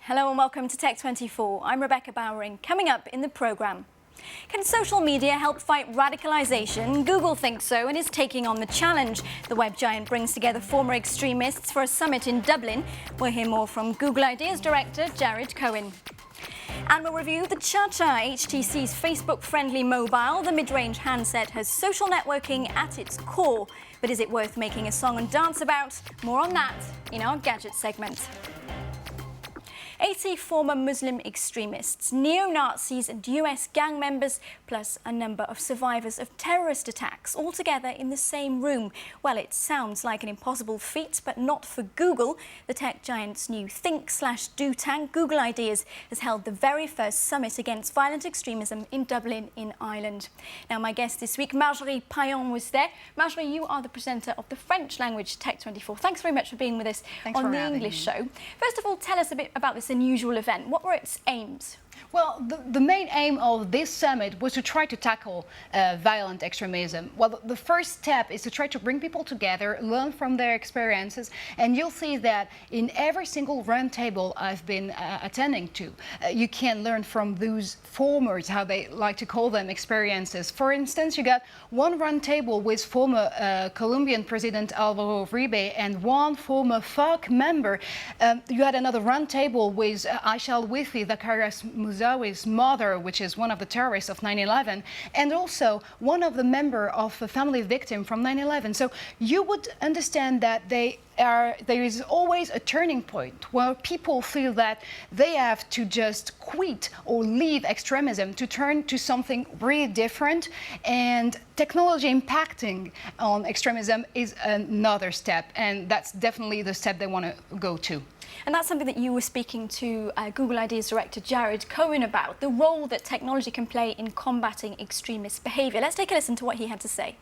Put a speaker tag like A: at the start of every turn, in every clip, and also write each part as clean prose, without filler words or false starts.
A: Hello and welcome to Tech24. I'm Rebecca Bowring. Coming up in the programme. Can social media help fight radicalisation? Google thinks so and is taking on the challenge. The web giant brings together former extremists for a summit in Dublin. We'll hear more from Google Ideas Director Jared Cohen. And we'll review the Cha-Cha, HTC's Facebook-friendly mobile. The mid-range handset has social networking at its core. But is it worth making a song and dance about? More on that in our Gadget segment. 80 former Muslim extremists, neo-Nazis and US gang members, plus a number of survivors of terrorist attacks, all together in the same room. Well, it sounds like an impossible feat, but not for Google. The tech giant's new think/do tank, Google Ideas, has held the very first summit against violent extremism in Dublin in Ireland. Now, my guest this week, Marjorie Payon, was there. Marjorie, you are the presenter of the French language Tech24. Thanks very much for being with us on the English show. First of all, tell us a bit about this unusual event. What were its aims?
B: Well, the main aim of this summit was to try to tackle violent extremism. Well, the first step is to try to bring people together, learn from their experiences, and you'll see that in every single roundtable I've been attending to, you can learn from those formers, how they like to call them, experiences. For instance, you got one roundtable with former Colombian President Álvaro Uribe and one former FARC member. You had another roundtable with Aisha Al-Wifi, Zacarias Musawi's mother, which is one of the terrorists of 9/11, and also one of the member of a family victim from 9/11. So you would understand that there is always a turning point where people feel that they have to just quit or leave extremism to turn to something really different, and technology impacting on extremism is another step, and that's definitely the step they want to go to.
A: And that's something that you were speaking to Google Ideas Director Jared Cohen about, the role that technology can play in combating extremist behaviour. Let's take a listen to what he had to say.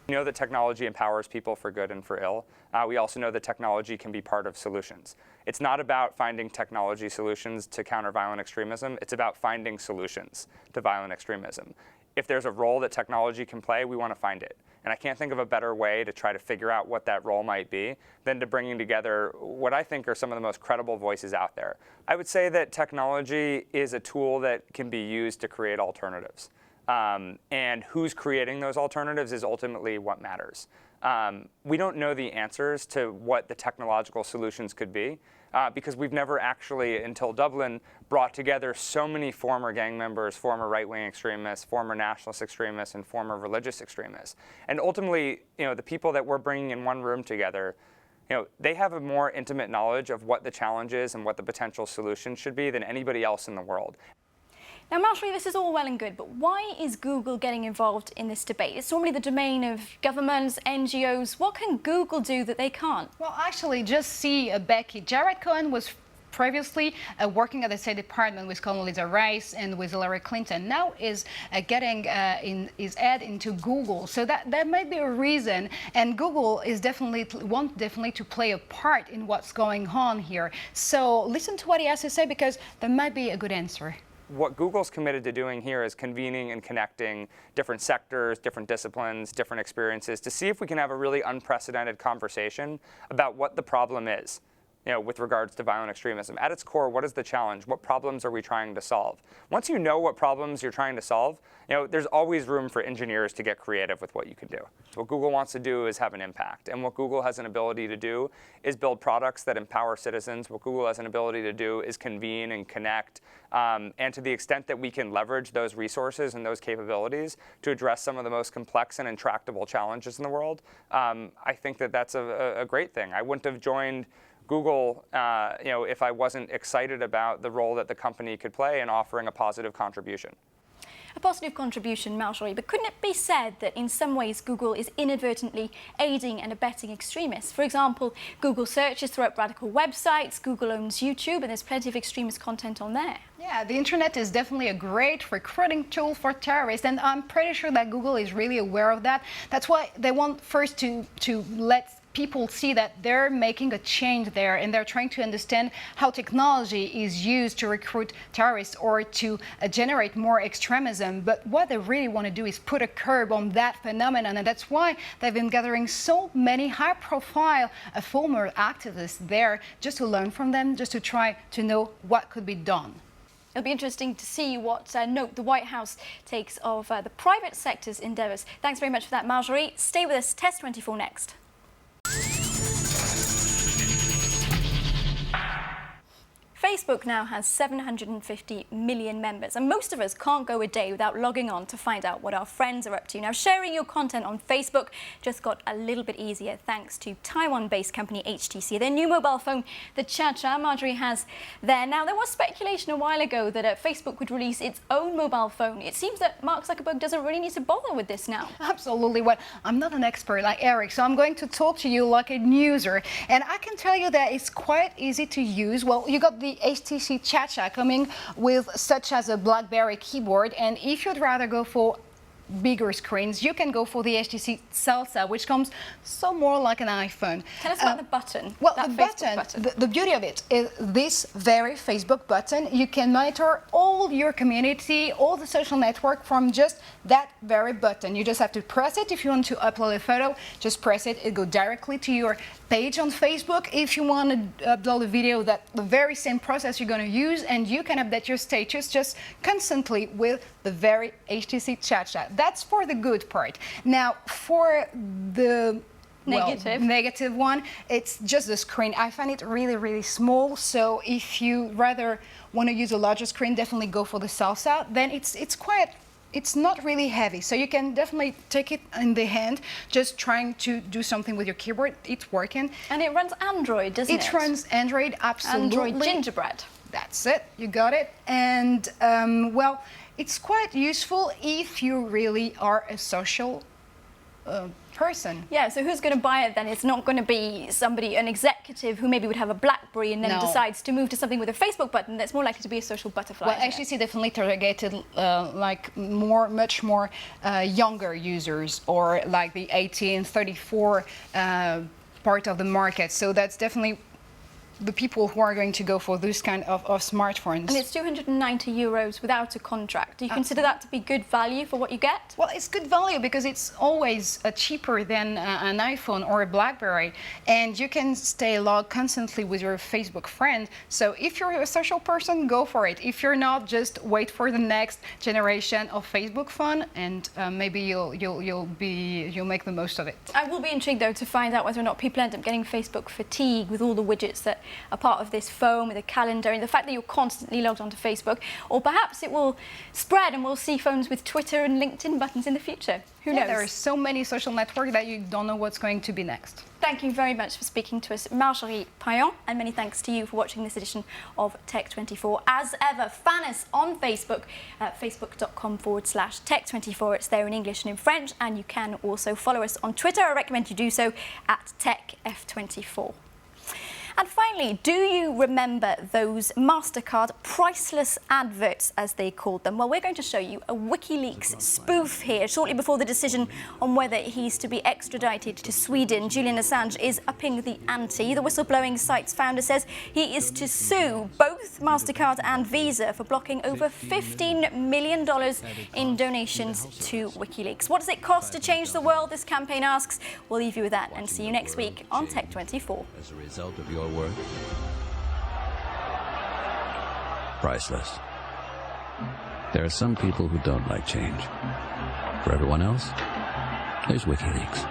C: We know that technology empowers people for good and for ill. We also know that technology can be part of solutions. It's not about finding technology solutions to counter violent extremism. It's about finding solutions to violent extremism. If there's a role that technology can play, we want to find it. And I can't think of a better way to try to figure out what that role might be than to bringing together what I think are some of the most credible voices out there. I would say that technology is a tool that can be used to create alternatives. And who's creating those alternatives is ultimately what matters. We don't know the answers to what the technological solutions could be because we've never actually, until Dublin, brought together so many former gang members, former right-wing extremists, former nationalist extremists, and former religious extremists. And ultimately, the people that we're bringing in one room together, they have a more intimate knowledge of what the challenge is and what the potential solution should be than anybody else in the world.
A: Now, Marjorie, this is all well and good, but why is Google getting involved in this debate? It's normally the domain of governments, NGOs. What can Google do that they can't?
B: Well, actually, just see Becky. Jared Cohen was previously working at the State Department with Condoleezza Rice and with Hillary Clinton. Now is getting his head into Google. So that might be a reason. And Google is definitely to play a part in what's going on here. So listen to what he has to say, because there might be a good answer.
C: What Google's committed to doing here is convening and connecting different sectors, different disciplines, different experiences to see if we can have a really unprecedented conversation about what the problem is, with regards to violent extremism. At its core, what is the challenge? What problems are we trying to solve? Once you know what problems you're trying to solve, there's always room for engineers to get creative with what you can do. What Google wants to do is have an impact. And what Google has an ability to do is build products that empower citizens. What Google has an ability to do is convene and connect. And to the extent that we can leverage those resources and those capabilities to address some of the most complex and intractable challenges in the world, I think that that's a great thing. I wouldn't have joined Google, if I wasn't excited about the role that the company could play in offering a positive contribution.
A: A positive contribution, Marjorie, but couldn't it be said that in some ways Google is inadvertently aiding and abetting extremists? For example, Google searches throw up radical websites, Google owns YouTube, and there's plenty of extremist content on there.
B: Yeah, the internet is definitely a great recruiting tool for terrorists, and I'm pretty sure that Google is really aware of that. That's why they want first to let people see that they're making a change there and they're trying to understand how technology is used to recruit terrorists or to generate more extremism. But what they really want to do is put a curb on that phenomenon, and that's why they've been gathering so many high-profile former activists there just to learn from them, just to try to know what could be done.
A: It'll be interesting to see what note the White House takes of the private sector's endeavours. Thanks very much for that, Marjorie. Stay with us. Test 24 next. Facebook now has 750 million members, and most of us can't go a day without logging on to find out what our friends are up to. Now, sharing your content on Facebook just got a little bit easier thanks to Taiwan-based company HTC. Their new mobile phone, the Cha-Cha, Marjorie has there. Now, there was speculation a while ago that Facebook would release its own mobile phone. It seems that Mark Zuckerberg doesn't really need to bother with this now.
B: Absolutely. Well, I'm not an expert like Eric, so I'm going to talk to you like a user, and I can tell you that it's quite easy to use. Well, you got the HTC Cha-Cha coming with such as a BlackBerry keyboard, and if you'd rather go for bigger screens, you can go for the HTC Salsa, which comes so more like an iPhone.
A: Tell us about the button.
B: Well, the button. The beauty of it is this very Facebook button. You can monitor all your community, all the social network from just that very button. You just have to press it. If you want to upload a photo, just press it. It goes directly to your page on Facebook. If you want to upload a video, that's the very same process you're going to use, and you can update your status just constantly with the very HTC Cha-Cha. That's for the good part. Now, for the negative one, it's just the screen. I find it really, really small. So if you rather want to use a larger screen, definitely go for the Salsa. Then it's not really heavy, so you can definitely take it in the hand, just trying to do something with your keyboard. It's working.
A: And it runs Android, doesn't it?
B: It runs Android, absolutely.
A: Android gingerbread.
B: That's it, you got it. And well, it's quite useful if you really are a social person.
A: Yeah, so who's going to buy it then? It's not going to be somebody, an executive who maybe would have a BlackBerry and then decides to move to something with a Facebook button. That's more likely to be a social butterfly.
B: Well, HTC definitely targeted like much more younger users, or like the 18-34 part of the market. So that's definitely the people who are going to go for this kind of smartphones.
A: And it's €290 without a contract. Do you consider that to be good value for what you get?
B: Well, it's good value because it's always cheaper than an iPhone or a BlackBerry, and you can stay logged constantly with your Facebook friend. So if you're a social person, go for it. If you're not, just wait for the next generation of Facebook phone, and maybe you'll make the most of it.
A: I will be intrigued though to find out whether or not people end up getting Facebook fatigue with all the widgets that are part of this phone, with a calendar, and the fact that you're constantly logged onto Facebook. Or perhaps it will spread and we'll see phones with Twitter and LinkedIn buttons in the future. Who knows?
B: There are so many social networks that you don't know what's going to be next.
A: Thank you very much for speaking to us, Marjorie Payan, and many thanks to you for watching this edition of Tech24. As ever, fan us on Facebook at facebook.com/Tech24. It's there in English and in French, and you can also follow us on Twitter. I recommend you do so at TechF24. And finally, do you remember those MasterCard priceless adverts, as they called them? Well, we're going to show you a WikiLeaks spoof here. Shortly before the decision on whether he's to be extradited to Sweden, Julian Assange is upping the ante. The whistleblowing site's founder says he is to sue both MasterCard and Visa for blocking over $15 million in donations to WikiLeaks. What does it cost to change the world, this campaign asks? We'll leave you with that and see you next week on Tech24.
D: As a result of your work, priceless. There are some people who don't like change. For everyone else, there's WikiLeaks.